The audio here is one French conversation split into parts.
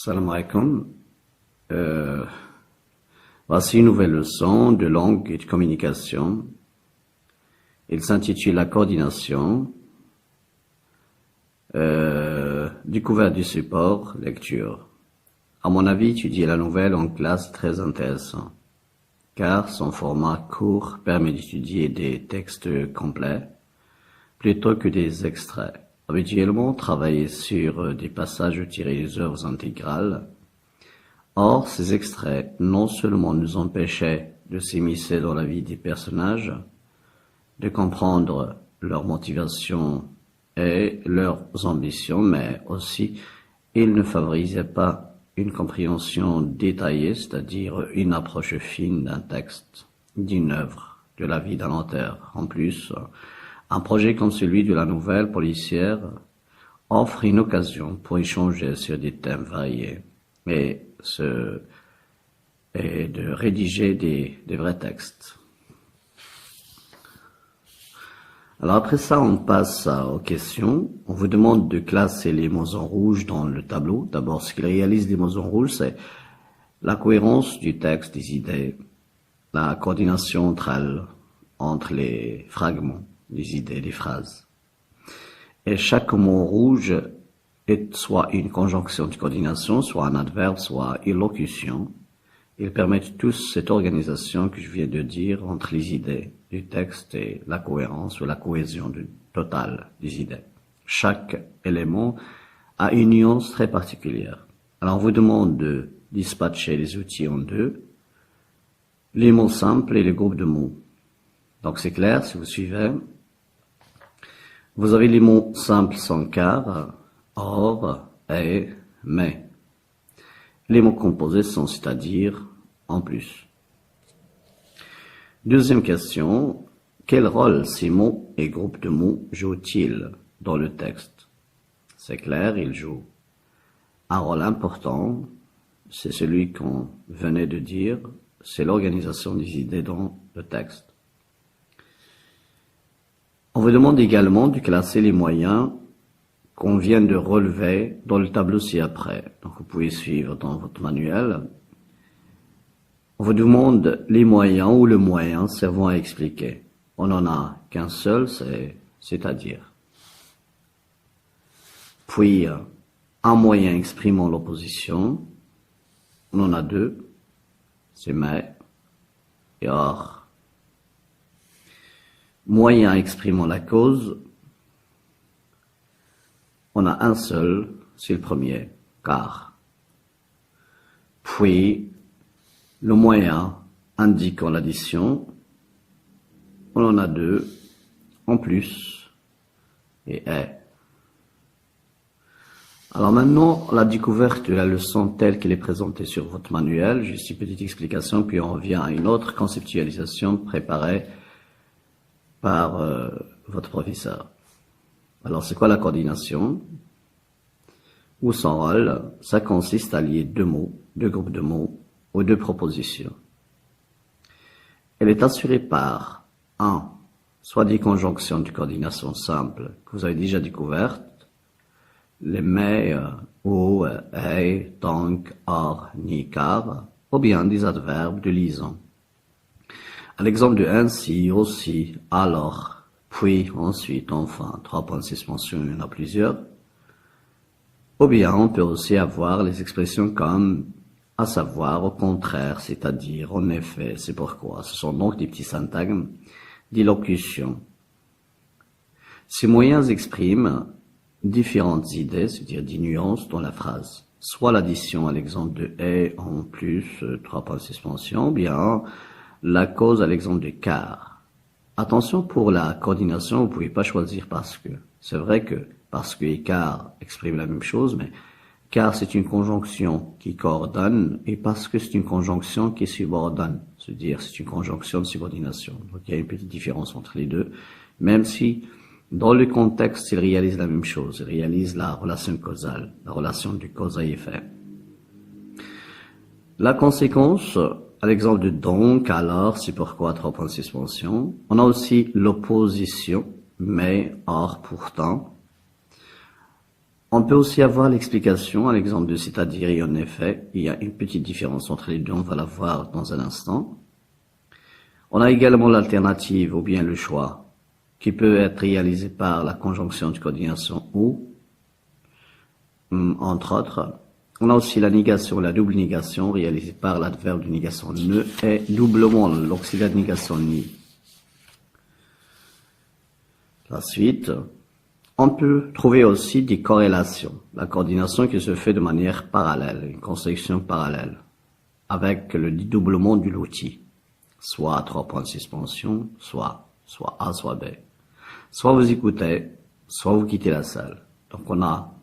Salam alaikum. Voici une nouvelle leçon de langue et de communication. Il s'intitule La coordination. Découverte du support, lecture. À mon avis, étudier la nouvelle en classe est très intéressant, car son format court permet d'étudier des textes complets plutôt que des extraits. Habituellement, travailler sur des passages ou tirer des œuvres intégrales. Or, ces extraits non seulement nous empêchaient de s'immiscer dans la vie des personnages, de comprendre leurs motivations et leurs ambitions, mais aussi ils ne favorisaient pas une compréhension détaillée, c'est-à-dire une approche fine d'un texte, d'une œuvre, de la vie d'un auteur. En plus, un projet comme celui de la nouvelle policière offre une occasion pour échanger sur des thèmes variés et de rédiger des vrais textes. Alors après ça, on passe aux questions. On vous demande de classer les mots en rouge dans le tableau. D'abord, ce qui réalise les mots en rouge, c'est la cohérence du texte, des idées, la coordination entre elles, entre les fragments, les idées, les phrases. Et chaque mot rouge est soit une conjonction de coordination, soit un adverbe, soit une locution. Ils permettent tous cette organisation que je viens de dire entre les idées du texte et la cohérence ou la cohésion totale des idées. Chaque élément a une nuance très particulière. Alors on vous demande de dispatcher les outils en deux, les mots simples et les groupes de mots. Donc c'est clair si vous suivez. Vous avez les mots simples sans car, or, et, mais. Les mots composés sont c'est-à-dire en plus. Deuxième question, quel rôle ces mots et groupes de mots jouent-ils dans le texte? C'est clair, ils jouent un rôle important, c'est celui qu'on venait de dire, c'est l'organisation des idées dans le texte. On vous demande également de classer les moyens qu'on vient de relever dans le tableau ci-après. Donc vous pouvez suivre dans votre manuel. On vous demande les moyens ou le moyen servant à expliquer. On n'en a qu'un seul, c'est-à-dire. Puis, un moyen exprimant l'opposition. On en a deux, c'est mais et or. Moyen exprimant la cause, on a un seul, c'est le premier, car. Puis, le moyen indiquant l'addition, on en a deux, en plus, et est. Alors maintenant, la découverte de la leçon telle qu'elle est présentée sur votre manuel, juste une petite explication, puis on revient à une autre conceptualisation préparée par votre professeur. Alors, c'est quoi la coordination? Ou son rôle? Ça consiste à lier deux mots, deux groupes de mots, ou deux propositions. Elle est assurée par soit des conjonctions de coordination simples que vous avez déjà découvertes, les mais, ou, et, donc, or, ni, car, ou bien des adverbes de liaison. À l'exemple de ainsi, aussi, alors, puis, ensuite, enfin, 3.6 mentions, il y en a plusieurs. Ou bien, on peut aussi avoir les expressions comme à savoir au contraire, c'est-à-dire en effet, c'est pourquoi. Ce sont donc des petits syntagmes d'élocution. Ces moyens expriment différentes idées, c'est-à-dire des nuances dans la phrase. Soit l'addition à l'exemple de et en plus, 3 points de suspension, bien la cause à l'exemple de car. Attention pour la coordination, vous pouvez pas choisir parce que. C'est vrai que parce que et car expriment la même chose, mais car c'est une conjonction qui coordonne et parce que c'est une conjonction qui subordonne. C'est-à-dire c'est une conjonction de subordination. Donc il y a une petite différence entre les deux, même si dans le contexte, ils réalisent la même chose. Ils réalisent la relation causale, la relation du cause à effet. La conséquence, à l'exemple de donc, alors, c'est pourquoi, 3 points de suspension. On a aussi l'opposition, mais, or, pourtant. On peut aussi avoir l'explication, à l'exemple de c'est-à-dire et en effet. Il y a une petite différence entre les deux, on va la voir dans un instant. On a également l'alternative ou bien le choix, qui peut être réalisé par la conjonction de coordination ou, entre autres. On a aussi la négation, la double négation, réalisée par l'adverbe de négation ne et doublement l'auxiliaire de négation ni. La suite. On peut trouver aussi des corrélations. La coordination qui se fait de manière parallèle, une construction parallèle, avec le dédoublement de l'outil. Soit 3 points de suspension, soit A, soit B. Soit vous écoutez, soit vous quittez la salle. Donc on a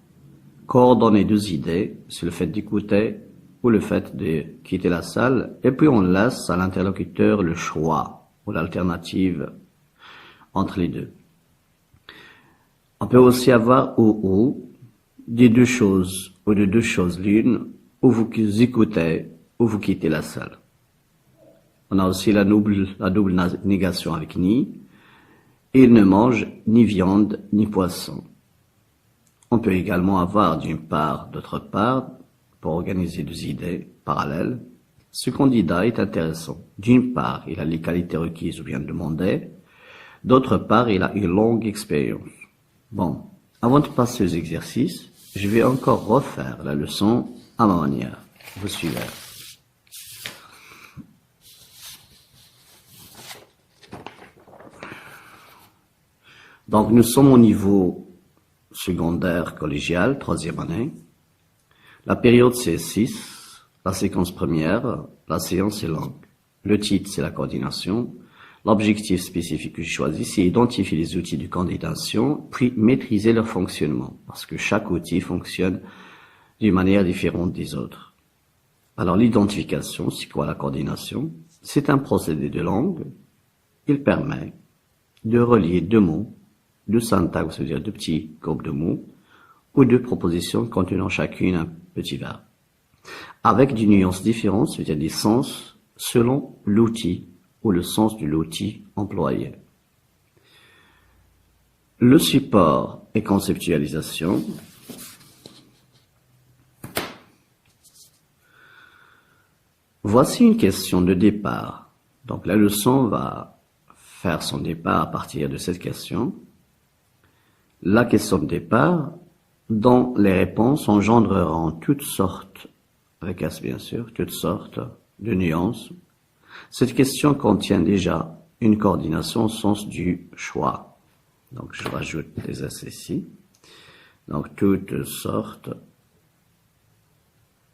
coordonné 2 idées, c'est le fait d'écouter ou le fait de quitter la salle, et puis on laisse à l'interlocuteur le choix ou l'alternative entre les deux. On peut aussi avoir ou des deux choses, ou de deux choses l'une, ou vous écoutez ou vous quittez la salle. On a aussi la double négation avec ni. Il ne mange ni viande ni poisson. On peut également avoir d'une part, d'autre part, pour organiser 2 idées parallèles. Ce candidat est intéressant. D'une part, il a les qualités requises ou bien demandées. D'autre part, il a une longue expérience. Bon, avant de passer aux exercices, je vais encore refaire la leçon à ma manière. Vous suivez. Donc, nous sommes au niveau secondaire collégial, 3e année. La période, c'est 6. La séquence première, la séance est longue. Le titre, c'est la coordination. L'objectif spécifique que j'ai choisi, c'est identifier les outils de coordination, puis maîtriser leur fonctionnement, parce que chaque outil fonctionne d'une manière différente des autres. Alors, l'identification, c'est quoi la coordination? C'est un procédé de langue. Il permet de relier 2 mots, 2 syntaxes, c'est-à-dire 2 petits groupes de mots, ou 2 propositions contenant chacune un petit verbe, avec des nuances différentes, c'est-à-dire des sens, selon l'outil ou le sens de l'outil employé. Le support et conceptualisation. Voici une question de départ. Donc la leçon va faire son départ à partir de cette question. La question de départ, dont les réponses engendreront toutes sortes, avec S bien sûr, toutes sortes de nuances. Cette question contient déjà une coordination au sens du choix. Donc je rajoute des S ici. Donc toutes sortes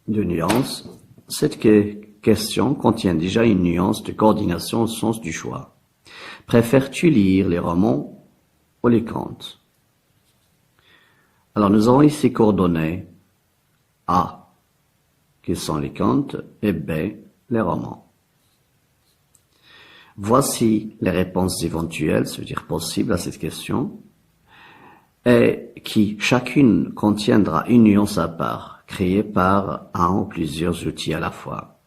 de nuances. Cette question contient déjà une nuance de coordination au sens du choix. Préfères-tu lire les romans ou les contes? Alors nous avons ici coordonnées A, qui sont les contes, et B, les romans. Voici les réponses éventuelles, c'est-à-dire possibles à cette question, et qui chacune contiendra une nuance à part, créée par un ou plusieurs outils à la fois.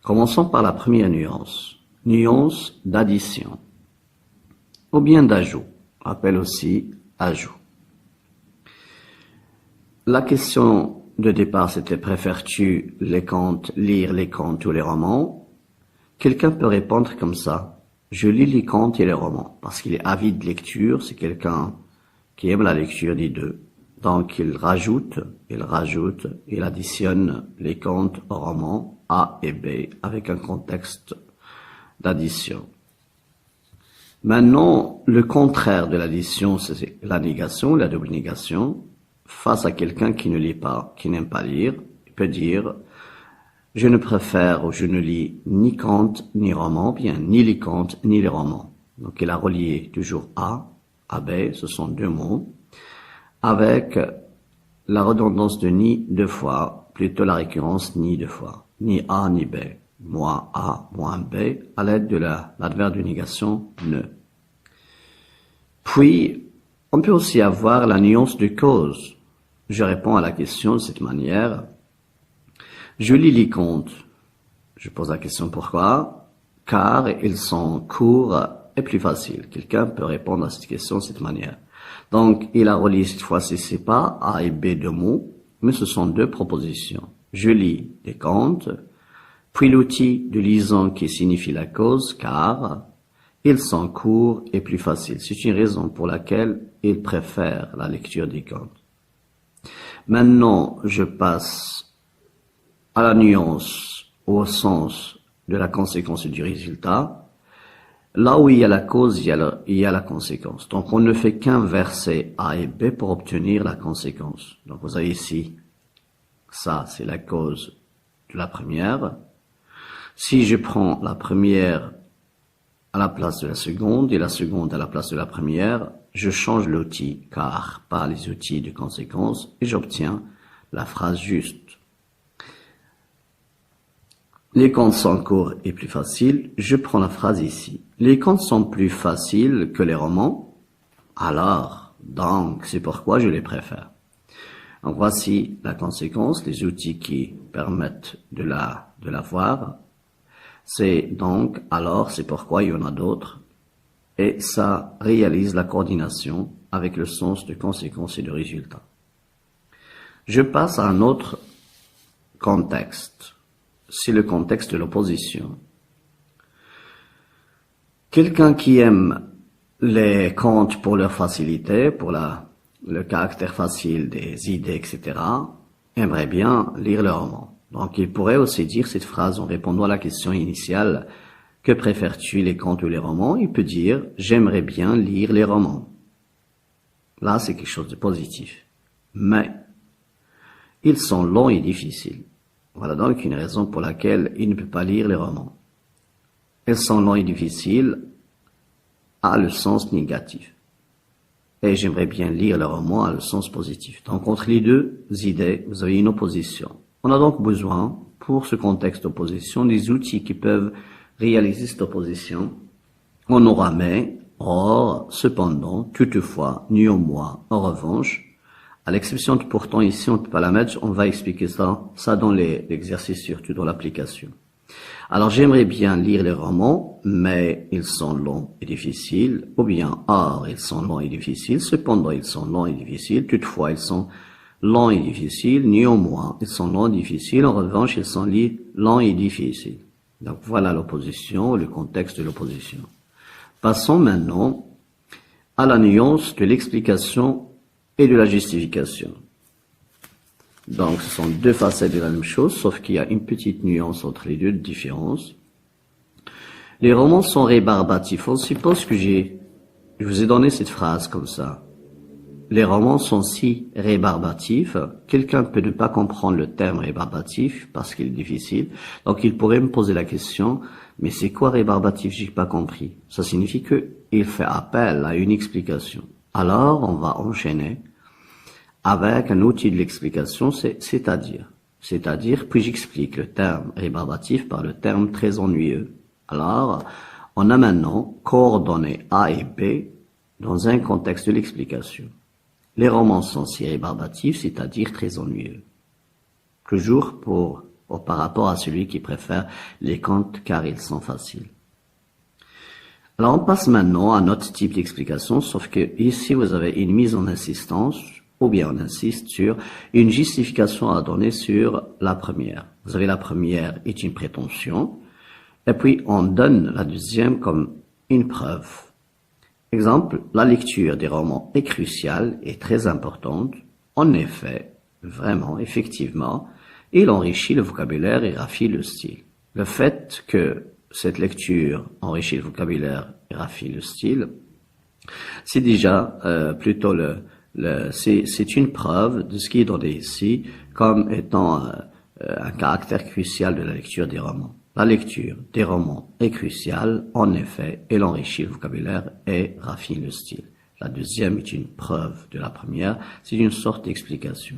Commençons par la première nuance. Nuance d'addition, ou bien d'ajout, appelle aussi ajout. La question de départ, c'était préfères-tu les contes, lire les contes ou les romans? Quelqu'un peut répondre comme ça. Je lis les contes et les romans, parce qu'il est avide de lecture, c'est quelqu'un qui aime la lecture des deux. Donc il additionne les comptes au roman A et B avec un contexte d'addition. Maintenant, le contraire de l'addition, c'est la négation, la double négation. Face à quelqu'un qui ne lit pas, qui n'aime pas lire, il peut dire « Je ne préfère ou je ne lis ni contes ni romans, bien ni les contes ni les romans ». Donc il a relié toujours A à B, ce sont deux mots, avec la redondance de ni deux fois, plutôt la récurrence ni deux fois, ni A ni B, moins A moins B, à l'aide de l'adverbe de négation ne. Puis, on peut aussi avoir la nuance de cause. Je réponds à la question de cette manière. Je lis les contes. Je pose la question pourquoi? Car ils sont courts et plus faciles. Quelqu'un peut répondre à cette question de cette manière. Donc, il a relié cette fois-ci, c'est pas A et B deux mots, mais ce sont deux propositions. Je lis des contes, puis l'outil de liaison qui signifie la cause, car ils sont courts et plus faciles. C'est une raison pour laquelle il préfère la lecture des contes. Maintenant, je passe à la nuance, au sens de la conséquence du résultat. Là où il y a la cause, il y a la conséquence. Donc, on ne fait qu'inverser A et B pour obtenir la conséquence. Donc, vous avez ici, ça, c'est la cause de la première. Si je prends la première à la place de la seconde et la seconde à la place de la première, je change l'outil, car par les outils de conséquence, et j'obtiens la phrase juste. Les contes sont courts et plus faciles. Je prends la phrase ici. Les contes sont plus faciles que les romans. Alors, donc, c'est pourquoi je les préfère. Donc, voici la conséquence, les outils qui permettent de la voir. C'est donc, alors, c'est pourquoi il y en a d'autres. Et ça réalise la coordination avec le sens de conséquence et de résultat. Je passe à un autre contexte. C'est le contexte de l'opposition. Quelqu'un qui aime les contes pour leur facilité, pour le caractère facile des idées, etc., aimerait bien lire le roman. Donc il pourrait aussi dire cette phrase en répondant à la question initiale « Que préfères-tu, les contes ou les romans ?» Il peut dire « J'aimerais bien lire les romans ». Là, c'est quelque chose de positif. Mais ils sont longs et difficiles. Voilà donc une raison pour laquelle il ne peut pas lire les romans. Ils sont longs et difficiles a le sens négatif. Et j'aimerais bien lire le roman a le sens positif. Donc entre les deux idées, vous avez une opposition. On a donc besoin, pour ce contexte d'opposition, des outils qui peuvent réaliser cette opposition. On aura mais, or, cependant, toutefois, néanmoins, en revanche. À l'exception de pourtant, ici, on ne peut pas la mettre, on va expliquer ça dans l'exercice, surtout dans l'application. Alors, j'aimerais bien lire les romans, mais ils sont longs et difficiles, ou bien, or, ils sont longs et difficiles, cependant, ils sont longs et difficiles, toutefois, ils sont longs et difficiles, néanmoins, ils sont longs et difficiles, en revanche, ils sont longs et difficiles. Donc, voilà l'opposition, le contexte de l'opposition. Passons maintenant à la nuance de l'explication et de la justification. Donc, ce sont deux facettes de la même chose, sauf qu'il y a une petite nuance entre les deux de différence. Les romans sont rébarbatifs. On suppose que je vous ai donné cette phrase comme ça. Les romans sont si rébarbatifs, quelqu'un peut ne pas comprendre le terme rébarbatif parce qu'il est difficile. Donc, il pourrait me poser la question, mais c'est quoi rébarbatif? J'ai pas compris. Ça signifie que il fait appel à une explication. Alors, on va enchaîner avec un outil de l'explication, c'est-à-dire, puis j'explique le terme rébarbatif par le terme très ennuyeux. Alors, on a maintenant coordonné A et B dans un contexte de l'explication. Les romans sont si rébarbatifs, c'est-à-dire très ennuyeux. Toujours par rapport à celui qui préfère les contes car ils sont faciles. Alors, on passe maintenant à notre type d'explication, sauf que ici, vous avez une mise en insistance, ou bien on insiste sur une justification à donner sur la première. Vous avez la première est une prétention, et puis on donne la deuxième comme une preuve. Exemple, la lecture des romans est cruciale et très importante. En effet, vraiment, effectivement, il enrichit le vocabulaire et raffine le style. Le fait que cette lecture enrichit le vocabulaire et raffine le style, c'est déjà plutôt c'est une preuve de ce qui est donné ici comme étant un caractère crucial de la lecture des romans. La lecture des romans est cruciale, en effet, elle enrichit le vocabulaire et raffine le style. La deuxième est une preuve de la première, c'est une sorte d'explication.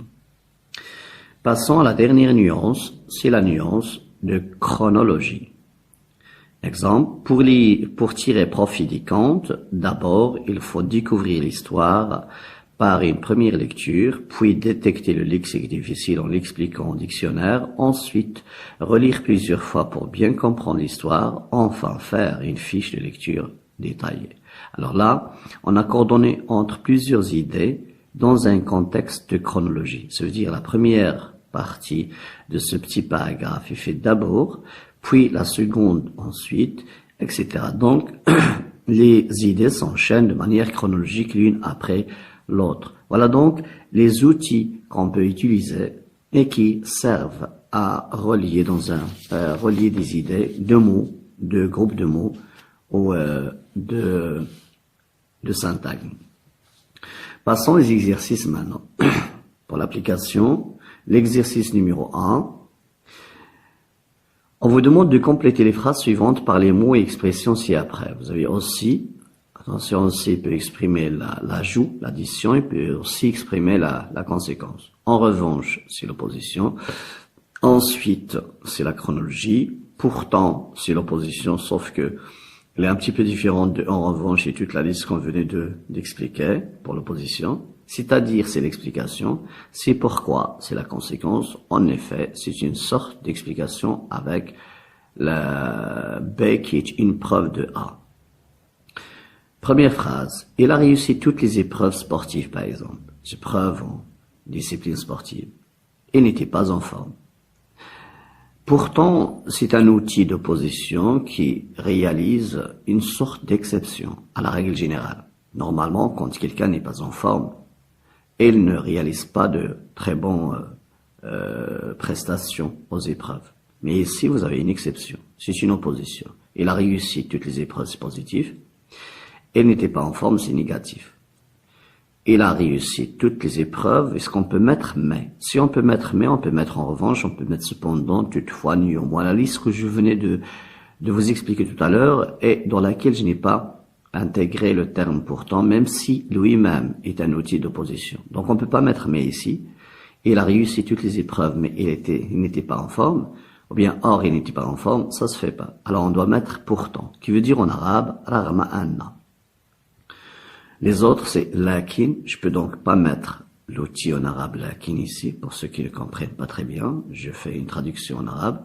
Passons à la dernière nuance, c'est la nuance de chronologie. Exemple, pour tirer profit des contes, d'abord, il faut découvrir l'histoire par une première lecture, puis détecter le lexique difficile en l'expliquant au dictionnaire, ensuite relire plusieurs fois pour bien comprendre l'histoire, enfin faire une fiche de lecture détaillée. Alors là, on a coordonné entre plusieurs idées dans un contexte de chronologie. Ça veut dire la première partie de ce petit paragraphe est faite d'abord, puis la seconde ensuite, etc. Donc, les idées s'enchaînent de manière chronologique l'une après l'autre. Voilà donc les outils qu'on peut utiliser et qui servent à relier relier des idées, de mots, de groupes de mots ou de syntagme. Passons aux exercices maintenant. Pour l'application, l'exercice numéro 1, on vous demande de compléter les phrases suivantes par les mots et expressions ci-après. Vous avez aussi, attention, aussi peut exprimer l'ajout, l'addition, et peut aussi exprimer la conséquence. En revanche, c'est l'opposition. Ensuite, c'est la chronologie. Pourtant, c'est l'opposition, sauf que elle est un petit peu différente de en revanche et toute la liste qu'on venait d'expliquer pour l'opposition. C'est-à-dire, c'est l'explication. C'est pourquoi, c'est la conséquence. En effet, c'est une sorte d'explication avec la B qui est une preuve de A. Première phrase. Il a réussi toutes les épreuves sportives, par exemple. Épreuves en discipline sportive. Il n'était pas en forme. Pourtant, c'est un outil d'opposition qui réalise une sorte d'exception à la règle générale. Normalement, quand quelqu'un n'est pas en forme, il ne réalise pas de très bonnes prestations aux épreuves. Mais ici, vous avez une exception. C'est une opposition. Il a réussi toutes les épreuves, c'est positif. Il n'était pas en forme, c'est négatif. Il a réussi toutes les épreuves. Est-ce qu'on peut mettre mais? Si on peut mettre mais, on peut mettre en revanche, on peut mettre cependant, toutefois, néanmoins. La liste que je venais de vous expliquer tout à l'heure et dans laquelle je n'ai pas intégré le terme pourtant, même si lui-même est un outil d'opposition. Donc on peut pas mettre mais ici. Il a réussi toutes les épreuves, mais il n'était pas en forme. Ou bien, or, il n'était pas en forme, ça se fait pas. Alors on doit mettre pourtant, qui veut dire en arabe, ragma anna. Les autres, c'est lakin. Je peux donc pas mettre l'outil en arabe lakin ici, pour ceux qui ne comprennent pas très bien. Je fais une traduction en arabe.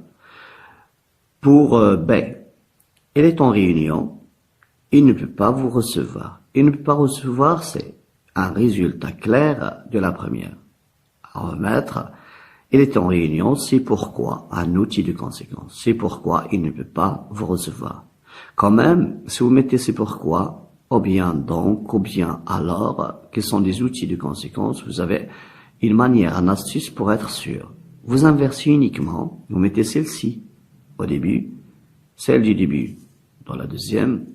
Pour B, il est en réunion, il ne peut pas vous recevoir. Il ne peut pas recevoir, c'est un résultat clair de la première. On va mettre, il est en réunion, c'est pourquoi, un outil de conséquence. C'est pourquoi il ne peut pas vous recevoir. Quand même, si vous mettez c'est pourquoi, ou bien donc, ou bien alors, qui sont des outils de conséquence, vous avez une manière, une astuce pour être sûr. Vous inversez uniquement, vous mettez celle-ci au début, celle du début dans la deuxième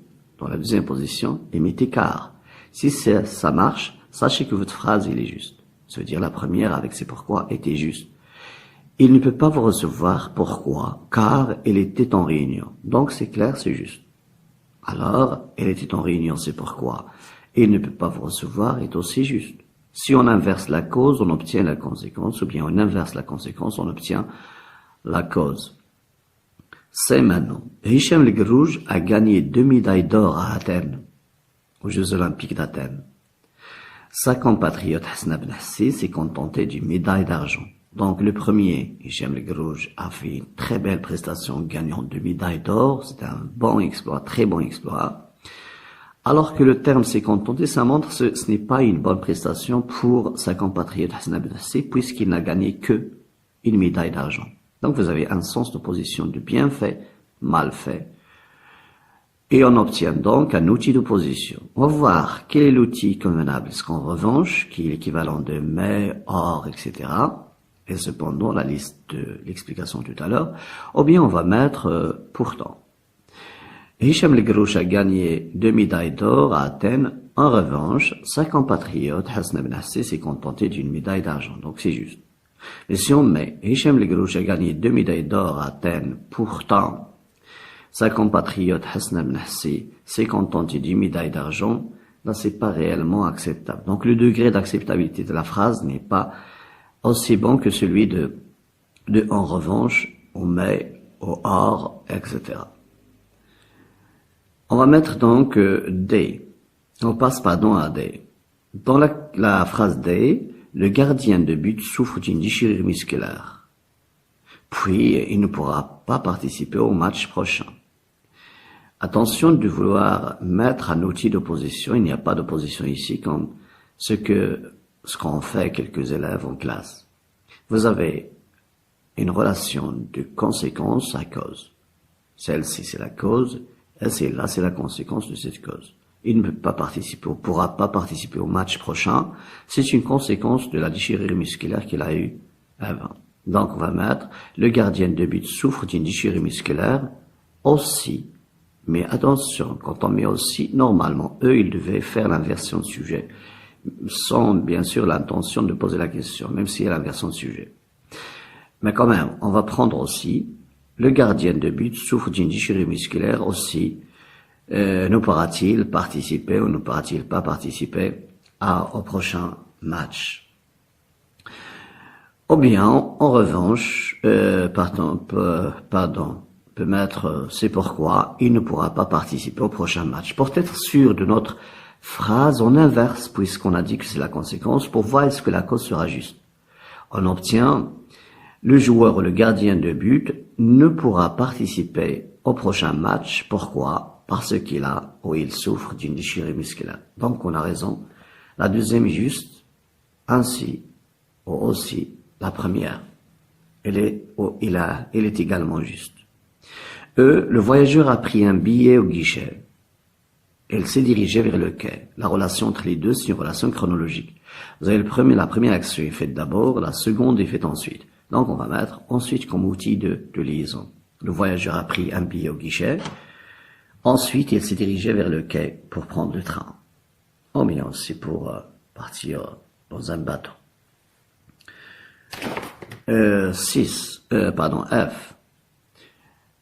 position, et mettez car. Si ça marche, sachez que votre phrase, elle est juste. Ça veut dire la première avec c'est pourquoi était juste. Il ne peut pas vous recevoir, pourquoi? Car il était en réunion. Donc c'est clair, c'est juste. Alors, elle était en réunion, c'est pourquoi. Il ne peut pas vous recevoir est aussi juste. Si on inverse la cause, on obtient la conséquence, ou bien on inverse la conséquence, on obtient la cause. C'est maintenant. Hicham El Guerrouj a gagné 2 médailles d'or à Athènes, aux Jeux Olympiques d'Athènes. Sa compatriote Hasna Ben Hassi s'est contentée d'une médaille d'argent. Donc le premier, Hicham El Guerrouj, a fait une très belle prestation gagnant 2 médailles d'or. C'était un bon exploit, très bon exploit. Alors que le terme s'est contenté, ça montre que ce n'est pas une bonne prestation pour sa compatriote Hasna Ben Hassi, puisqu'il n'a gagné que une médaille d'argent. Donc vous avez un sens d'opposition de bien fait, mal fait. Et on obtient donc un outil d'opposition. On va voir quel est l'outil convenable. Est-ce qu'en revanche, qui est l'équivalent de mais, or, etc. Et cependant, la liste de l'explication tout à l'heure. Ou bien on va mettre pourtant. Hicham El Grouch a gagné 2 médailles d'or à Athènes. En revanche, sa compatriote Hassan Ben Hassi s'est contenté d'une médaille d'argent. Donc c'est juste. Mais si on met Hicham El Grouch a gagné 2 médailles d'or à Athènes, pourtant sa compatriote Hassan Ben Hassi s'est contenté d'une médaille d'argent, là c'est pas réellement acceptable. Donc le degré d'acceptabilité de la phrase n'est pas aussi bon que celui de en revanche, on met au or, etc. On va mettre donc D. On passe pardon à D. Dans la phrase D, le gardien de but souffre d'une déchirure musculaire. Puis, il ne pourra pas participer au match prochain. Attention de vouloir mettre un outil d'opposition. Il n'y a pas d'opposition ici comme ce qu'ont fait quelques élèves en classe. Vous avez une relation de conséquence à cause. Celle-ci, c'est la cause, et celle-là, c'est la conséquence de cette cause. Il ne peut pas participer, ou pourra pas participer au match prochain. C'est une conséquence de la déchirure musculaire qu'il a eue avant. Donc, on va mettre, le gardien de but souffre d'une déchirure musculaire aussi. Mais attention, quand on met aussi, normalement, eux, ils devaient faire l'inversion de sujet. Sans, bien sûr, l'intention de poser la question, même s'il y a l'inversion de sujet. Mais quand même, on va prendre aussi, le gardien de but souffre d'une déchirure musculaire aussi. Ne pourra-t-il participer ou ne pourra-t-il pas participer au prochain match? Ou bien, en revanche, peut mettre c'est pourquoi il ne pourra pas participer au prochain match. Pour être sûr de notre phrase, on inverse puisqu'on a dit que c'est la conséquence pour voir est-ce que la cause sera juste. On obtient le joueur ou le gardien de but ne pourra participer au prochain match. Pourquoi? Parce qu'il a ou il souffre d'une déchirure musculaire. Donc on a raison. La deuxième est juste, ainsi ou aussi la première. Elle est également juste. Le voyageur a pris un billet au guichet. Elle s'est dirigée vers le quai. La relation entre les deux, c'est une relation chronologique. Vous avez la première action est faite d'abord, la seconde est faite ensuite. Donc on va mettre ensuite comme outil de liaison. Le voyageur a pris un billet au guichet. Ensuite, il s'est dirigé vers le quai pour prendre le train. Oh bien, c'est pour partir dans un bateau. F.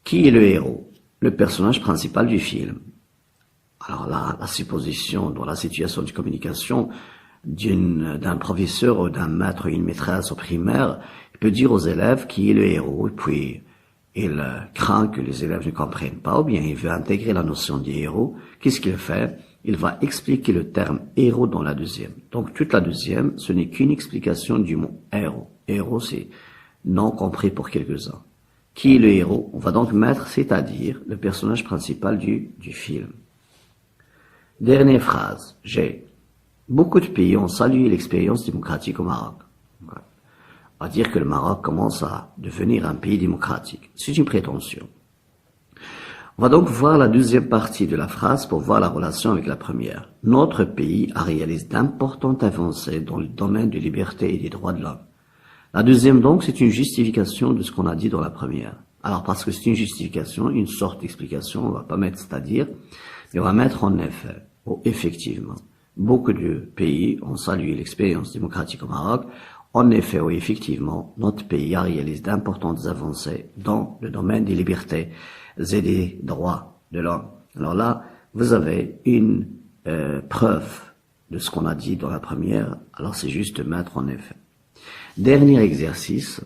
Qui est le héros? Le personnage principal du film. Alors là, la supposition dans la situation de communication d'un professeur ou d'un maître ou une maîtresse au primaire, il peut dire aux élèves qui est le héros, et puis il craint que les élèves ne comprennent pas, ou bien il veut intégrer la notion du héros. Qu'est-ce qu'il fait? Il va expliquer le terme héros dans la deuxième. Donc toute la deuxième, ce n'est qu'une explication du mot héros. Héros, c'est non compris pour quelques-uns. Qui est le héros? On va donc mettre, c'est-à-dire le personnage principal du film. Dernière phrase, G. Beaucoup de pays ont salué l'expérience démocratique au Maroc. On va dire que le Maroc commence à devenir un pays démocratique. C'est une prétention. On va donc voir la deuxième partie de la phrase pour voir la relation avec la première. Notre pays a réalisé d'importantes avancées dans le domaine de liberté et des droits de l'homme. La deuxième donc, c'est une justification de ce qu'on a dit dans la première. Alors parce que c'est une justification, une sorte d'explication, on va pas mettre c'est-à-dire, mais on va mettre en effet, ou effectivement. Beaucoup de pays ont salué l'expérience démocratique au Maroc. En effet, ou effectivement, notre pays a réalisé d'importantes avancées dans le domaine des libertés et des droits de l'homme. Alors là, vous avez une preuve de ce qu'on a dit dans la première. Alors c'est juste mettre en effet. Dernier exercice.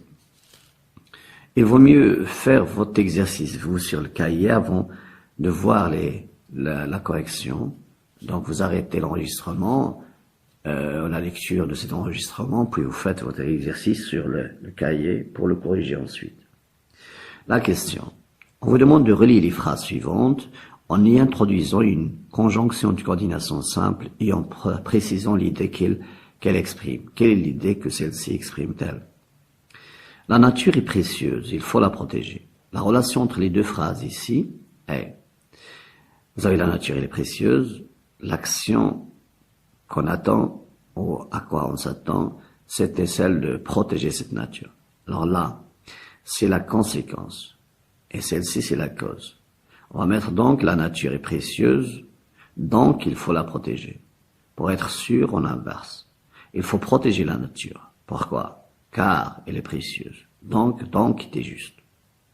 Il vaut mieux faire votre exercice, vous, sur le cahier avant de voir la correction. Donc vous arrêtez l'enregistrement, la lecture de cet enregistrement, puis vous faites votre exercice sur le cahier pour le corriger ensuite. La question. On vous demande de relire les phrases suivantes en y introduisant une conjonction de coordination simple et en précisant l'idée qu'elle exprime. Quelle est l'idée que celle-ci exprime-t-elle? La nature est précieuse, il faut la protéger. La relation entre les deux phrases ici est Vous avez la nature, elle est précieuse. L'action qu'on attend, ou à quoi on s'attend, c'était celle de protéger cette nature. Alors là, c'est la conséquence. Et celle-ci, c'est la cause. On va mettre donc la nature est précieuse, donc il faut la protéger. Pour être sûr, on inverse. Il faut protéger la nature. Pourquoi? Car elle est précieuse. Donc, est juste.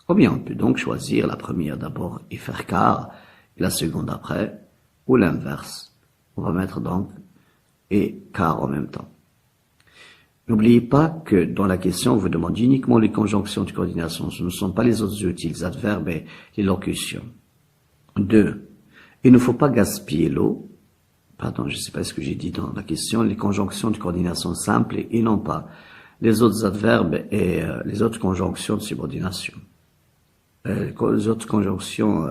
Ou bien on peut donc choisir la première d'abord et faire car, et la seconde après, ou l'inverse. On va mettre donc et car en même temps. N'oubliez pas que dans la question, on vous demande uniquement les conjonctions de coordination. Ce ne sont pas les autres outils, les adverbes et les locutions. 2. Il ne faut pas gaspiller l'eau. Pardon, je ne sais pas ce que j'ai dit dans la question. Les conjonctions de coordination simples et non pas les autres adverbes et les autres conjonctions de subordination. Les autres conjonctions,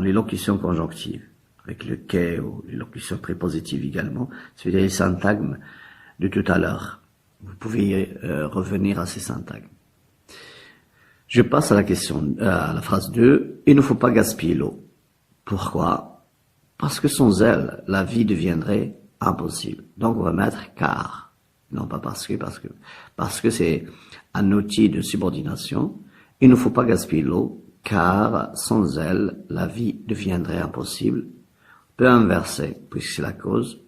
les locutions conjonctives, avec le quai ou les locutions prépositives également, c'est-à-dire les syntagmes de tout à l'heure. Vous pouvez revenir à ces syntagmes. Je passe à la question, à la phrase 2. Il ne faut pas gaspiller l'eau. Pourquoi? Parce que sans elle, la vie deviendrait impossible. Donc on va mettre car. Non pas parce que c'est un outil de subordination. Il ne faut pas gaspiller l'eau, car sans elle, la vie deviendrait impossible. On peut inverser, puisque c'est la cause.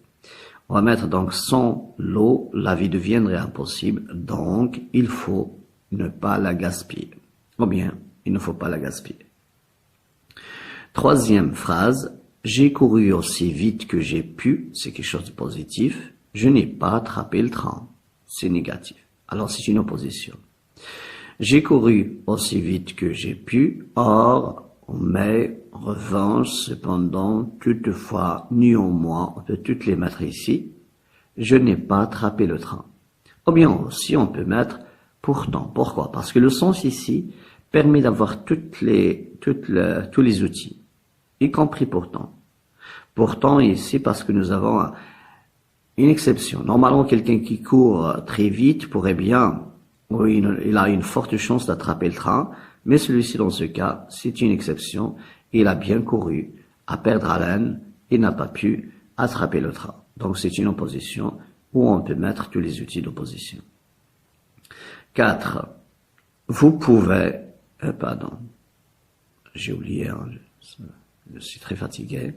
On va mettre donc sans l'eau, la vie deviendrait impossible, donc il faut ne pas la gaspiller. Ou bien, il ne faut pas la gaspiller. Troisième phrase, j'ai couru aussi vite que j'ai pu, c'est quelque chose de positif. Je n'ai pas attrapé le train, c'est négatif. Alors c'est une opposition. J'ai couru aussi vite que j'ai pu, or, mais, en revanche, cependant, toutefois, néanmoins, on peut toutes les mettre ici, je n'ai pas attrapé le train. Ou bien aussi, on peut mettre pourtant. Pourquoi? Parce que le sens ici permet d'avoir tous les outils, y compris pourtant. Pourtant, ici, parce que nous avons une exception. Normalement, quelqu'un qui court très vite pourrait bien, oui, il a une forte chance d'attraper le train, mais celui-ci, dans ce cas, c'est une exception. Il a bien couru à perdre haleine et n'a pas pu attraper le train. Donc, c'est une opposition où on peut mettre tous les outils d'opposition. 4. Vous pouvez, j'ai oublié, je suis très fatigué.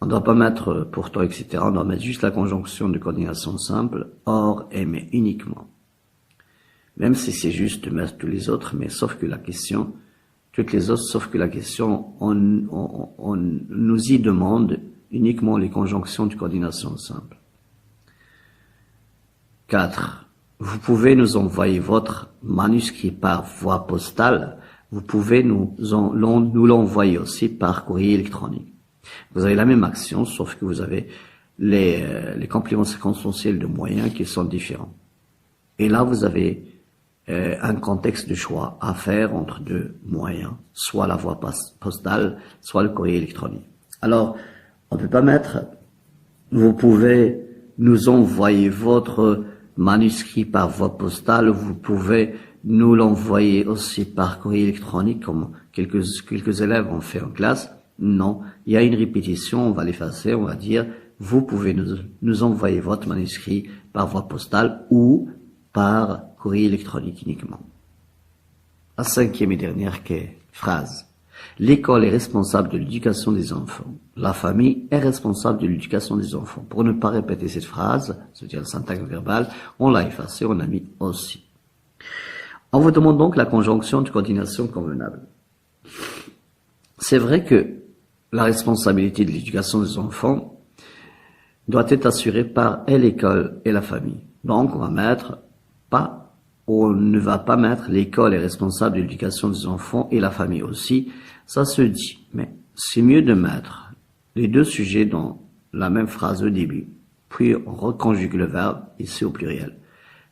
On ne doit pas mettre pourtant, etc. On doit mettre juste la conjonction de coordination simple, or, et, mais uniquement. Même si c'est juste de mettre tous les autres, mais sauf que la question, toutes les autres, sauf que la question, on nous y demande uniquement les conjonctions de coordination simple. 4. Vous pouvez nous envoyer votre manuscrit par voie postale. Vous pouvez nous l'envoyer aussi par courrier électronique. Vous avez la même action, sauf que vous avez les compléments circonstanciels de moyens qui sont différents. Et là, vous avez un contexte de choix à faire entre deux moyens, soit la voie postale, soit le courrier électronique. Alors, on ne peut pas mettre, vous pouvez nous envoyer votre manuscrit par voie postale, vous pouvez nous l'envoyer aussi par courrier électronique, comme quelques élèves ont fait en classe. Non, il y a une répétition, on va l'effacer, on va dire, vous pouvez nous envoyer votre manuscrit par voie postale ou par courrier électronique uniquement. La cinquième et dernière phrase. L'école est responsable de l'éducation des enfants. La famille est responsable de l'éducation des enfants. Pour ne pas répéter cette phrase, c'est-à-dire le syntagme verbal, on l'a effacé, on a mis aussi. On vous demande donc la conjonction de coordination convenable. C'est vrai que la responsabilité de l'éducation des enfants doit être assurée par l'école et la famille. Donc, on ne va pas mettre l'école est responsable de l'éducation des enfants et la famille aussi. Ça se dit, mais c'est mieux de mettre les deux sujets dans la même phrase au début, puis on reconjugue le verbe ici au pluriel.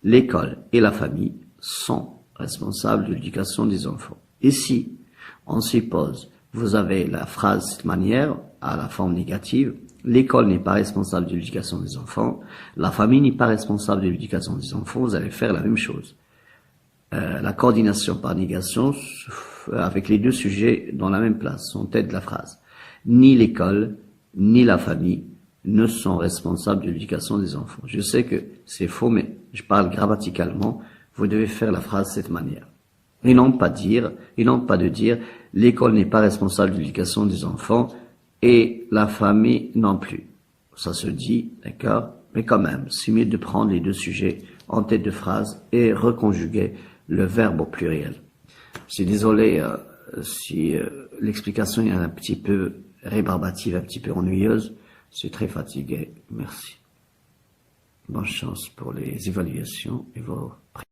L'école et la famille sont responsables de l'éducation des enfants. Ici, on suppose, vous avez la phrase de cette manière, à la forme négative, l'école n'est pas responsable de l'éducation des enfants, la famille n'est pas responsable de l'éducation des enfants, vous allez faire la même chose. La coordination par négation avec les deux sujets dans la même place, en tête de la phrase. Ni l'école, ni la famille ne sont responsables de l'éducation des enfants. Je sais que c'est faux, mais je parle grammaticalement. Vous devez faire la phrase de cette manière. Et non pas de dire, l'école n'est pas responsable de l'éducation des enfants et la famille non plus. Ça se dit, d'accord? Mais quand même, c'est mieux de prendre les deux sujets en tête de phrase et reconjuguer le verbe au pluriel. Je suis désolé si l'explication est un petit peu rébarbative, un petit peu ennuyeuse. Je suis très fatigué. Merci. Bonne chance pour les évaluations et vos